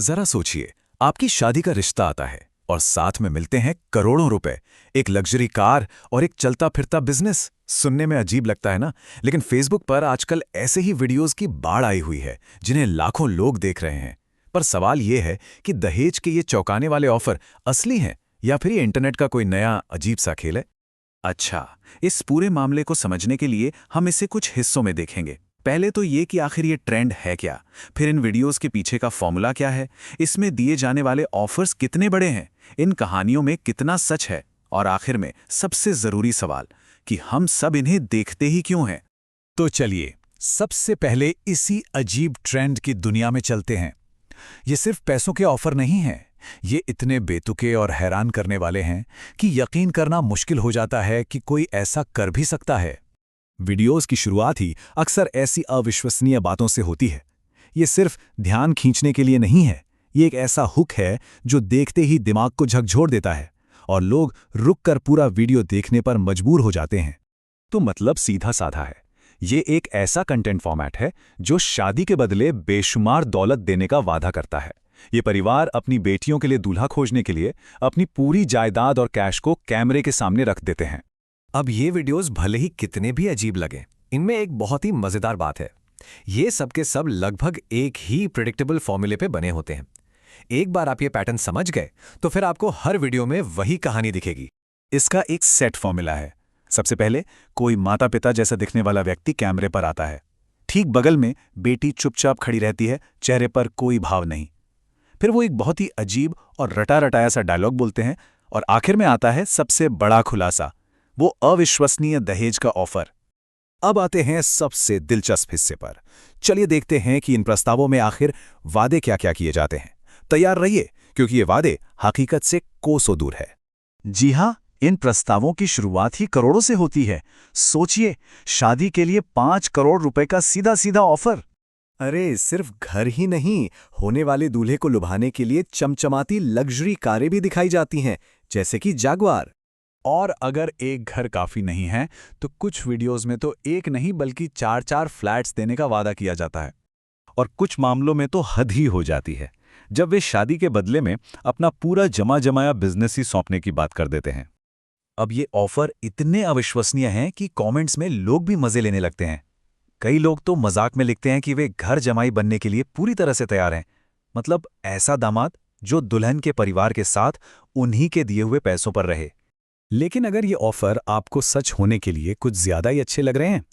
जरा सोचिए, आपकी शादी का रिश्ता आता है और साथ में मिलते हैं करोड़ों रुपए, एक लग्जरी कार और एक चलता फिरता बिजनेस। सुनने में अजीब लगता है ना, लेकिन फेसबुक पर आजकल ऐसे ही वीडियोस की बाढ़ आई हुई है जिन्हें लाखों लोग देख रहे हैं। पर सवाल ये है कि दहेज के ये चौंकाने वाले ऑफर असली हैं या फिर ये इंटरनेट का कोई नया अजीब सा खेल है। अच्छा, इस पूरे मामले को समझने के लिए हम इसे कुछ हिस्सों में देखेंगे। पहले तो ये कि आखिर ये ट्रेंड है क्या, फिर इन वीडियोस के पीछे का फॉर्मूला क्या है, इसमें दिए जाने वाले ऑफर्स कितने बड़े हैं, इन कहानियों में कितना सच है, और आखिर में सबसे जरूरी सवाल कि हम सब इन्हें देखते ही क्यों हैं। तो चलिए, सबसे पहले इसी अजीब ट्रेंड की दुनिया में चलते हैं। ये सिर्फ पैसों के ऑफर नहीं हैं, ये इतने बेतुके और हैरान करने वाले हैं कि यकीन करना मुश्किल हो जाता है कि कोई ऐसा कर भी सकता है। वीडियोस की शुरुआत ही अक्सर ऐसी अविश्वसनीय बातों से होती है। ये सिर्फ ध्यान खींचने के लिए नहीं है, ये एक ऐसा हुक है जो देखते ही दिमाग को झकझोर देता है और लोग रुककर पूरा वीडियो देखने पर मजबूर हो जाते हैं। तो मतलब सीधा साधा है, ये एक ऐसा कंटेंट फॉर्मेट है जो शादी के बदले बेशुमार दौलत देने का वादा करता है। ये परिवार अपनी बेटियों के लिए दूल्हा खोजने के लिए अपनी पूरी जायदाद और कैश को कैमरे के सामने रख देते हैं। अब ये वीडियोस भले ही कितने भी अजीब लगे, इनमें एक बहुत ही मजेदार बात है। ये सब के सब लगभग एक ही प्रेडिक्टेबल फॉर्मूले पे बने होते हैं। एक बार आप ये पैटर्न समझ गए तो फिर आपको हर वीडियो में वही कहानी दिखेगी। इसका एक सेट फॉर्मूला है। सबसे पहले कोई माता पिता जैसा दिखने वाला व्यक्ति कैमरे पर आता है। ठीक बगल में बेटी चुपचाप खड़ी रहती है, चेहरे पर कोई भाव नहीं। फिर वो एक बहुत ही अजीब और रटा रटाया सा डायलॉग बोलते हैं और आखिर में आता है सबसे बड़ा खुलासा, वो अविश्वसनीय दहेज का ऑफर। अब आते हैं सबसे दिलचस्प हिस्से पर। चलिए देखते हैं कि इन प्रस्तावों में आखिर वादे क्या-क्या किए जाते हैं। तैयार रहिए, क्योंकि ये वादे हकीकत से कोसों दूर है। जी हां, इन प्रस्तावों की शुरुआत ही करोड़ों से होती है। सोचिए, शादी के लिए 5 करोड़ रुपए का सीधा सीधा ऑफर। अरे सिर्फ घर ही नहीं, होने वाले दूल्हे को लुभाने के लिए चमचमाती लग्जरी कारें भी दिखाई जाती हैं, जैसे कि जैगुआर। और अगर एक घर काफी नहीं है तो कुछ वीडियोस में तो एक नहीं बल्कि 4-4 फ्लैट्स देने का वादा किया जाता है। और कुछ मामलों में तो हद ही हो जाती है, जब वे शादी के बदले में अपना पूरा जमा जमाया बिजनेस ही सौंपने की बात कर देते हैं। अब ये ऑफर इतने अविश्वसनीय हैं कि कमेंट्स में लोग भी मजे लेने लगते हैं। कई लोग तो मजाक में लिखते हैं कि वे घर जमाई बनने के लिए पूरी तरह से तैयार हैं। मतलब ऐसा दामाद जो दुल्हन के परिवार के साथ उन्हीं के दिए हुए पैसों पर रहे। लेकिन अगर ये ऑफर आपको सच होने के लिए कुछ ज्यादा ही अच्छे लग रहे हैं,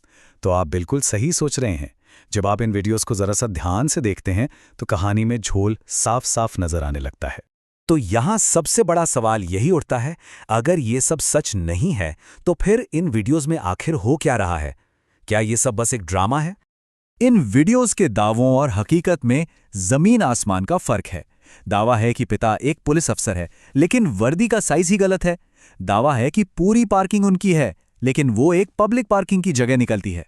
तो आप बिल्कुल सही सोच रहे हैं। जब आप इन वीडियोस को जरा सा ध्यान से देखते हैं तो कहानी में झोल साफ साफ नजर आने लगता है। तो यहां सबसे बड़ा सवाल यही उठता है, अगर ये सब सच नहीं है तो फिर इन वीडियोस में आखिर हो क्या रहा है? क्या ये सब बस एक ड्रामा है? इन वीडियोस के दावों और हकीकत में जमीन आसमान का फर्क है। दावा है कि पिता एक पुलिस अफसर है, लेकिन वर्दी का साइज ही गलत है। दावा है कि पूरी पार्किंग उनकी है, लेकिन वो एक पब्लिक पार्किंग की जगह निकलती है।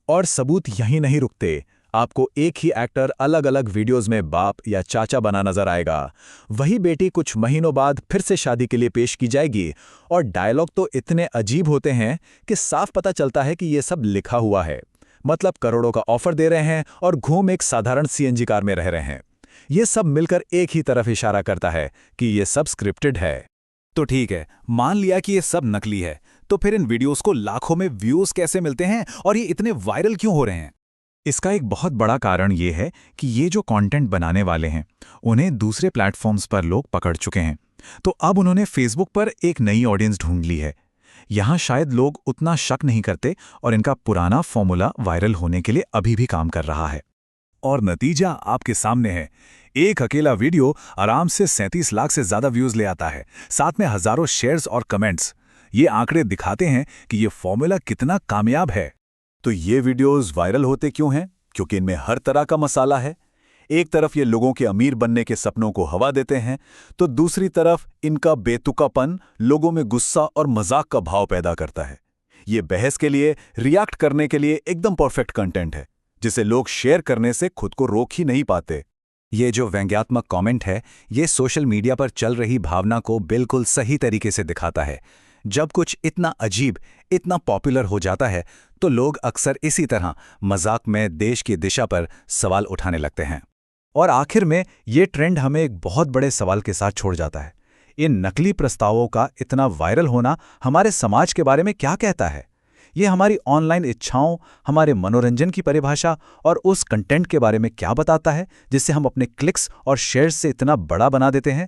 और सबूत यहीं नहीं रुकते। आपको एक ही एक्टर अलग अलग वीडियोस में बाप या चाचा बना नजर आएगा। वही बेटी कुछ महीनों बाद फिर से शादी के लिए पेश की जाएगी और डायलॉग तो इतने अजीब होते हैं कि साफ पता चलता है कि ये सब लिखा हुआ है। मतलब करोड़ों का ऑफर दे रहे हैं और घूम एक साधारण सीएनजी कार में रह रहे हैं। ये सब मिलकर एक ही तरफ इशारा करता है कि ये सब स्क्रिप्टेड है। तो ठीक है, मान लिया कि ये सब नकली है, तो फिर इन वीडियोस को लाखों में व्यूज कैसे मिलते हैं और ये इतने वायरल क्यों हो रहे हैं? इसका एक बहुत बड़ा कारण ये है कि ये जो कंटेंट बनाने वाले हैं, उन्हें दूसरे प्लेटफॉर्म्स पर लोग पकड़ चुके हैं। तो अब उन्होंने फेसबुक पर एक नई ऑडियंस ढूंढ ली है। यहाँ शायद लोग उतना शक नहीं करते और इनका पुराना फॉर्मूला वायरल होने के लिए अभी भी काम कर रहा है। और नतीजा आपके सामने है। एक अकेला वीडियो आराम से 37 लाख से ज्यादा व्यूज ले आता है, साथ में हजारों शेयर्स और कमेंट्स। ये आंकड़े दिखाते हैं कि ये फॉर्मूला कितना कामयाब है। तो ये वीडियोस वायरल होते क्यों हैं? क्योंकि इनमें हर तरह का मसाला है। एक तरफ ये लोगों के अमीर बनने के सपनों को हवा देते हैं, तो दूसरी तरफ इनका बेतुकापन लोगों में गुस्सा और मजाक का भाव पैदा करता है। ये बहस के लिए, रिएक्ट करने के लिए एकदम परफेक्ट कंटेंट है, जिसे लोग शेयर करने से खुद को रोक ही नहीं पाते। ये जो व्यंग्यात्मक कमेंट है, ये सोशल मीडिया पर चल रही भावना को बिल्कुल सही तरीके से दिखाता है। जब कुछ इतना अजीब, इतना पॉपुलर हो जाता है, तो लोग अक्सर इसी तरह मजाक में देश की दिशा पर सवाल उठाने लगते हैं। और आखिर में ये ट्रेंड हमें एक बहुत बड़े सवाल के साथ छोड़ जाता है। इन नकली प्रस्तावों का इतना वायरल होना हमारे समाज के बारे में क्या कहता है? ये हमारी ऑनलाइन इच्छाओं, हमारे मनोरंजन की परिभाषा और उस कंटेंट के बारे में क्या बताता है जिससे हम अपने क्लिक्स और शेयर्स से इतना बड़ा बना देते हैं?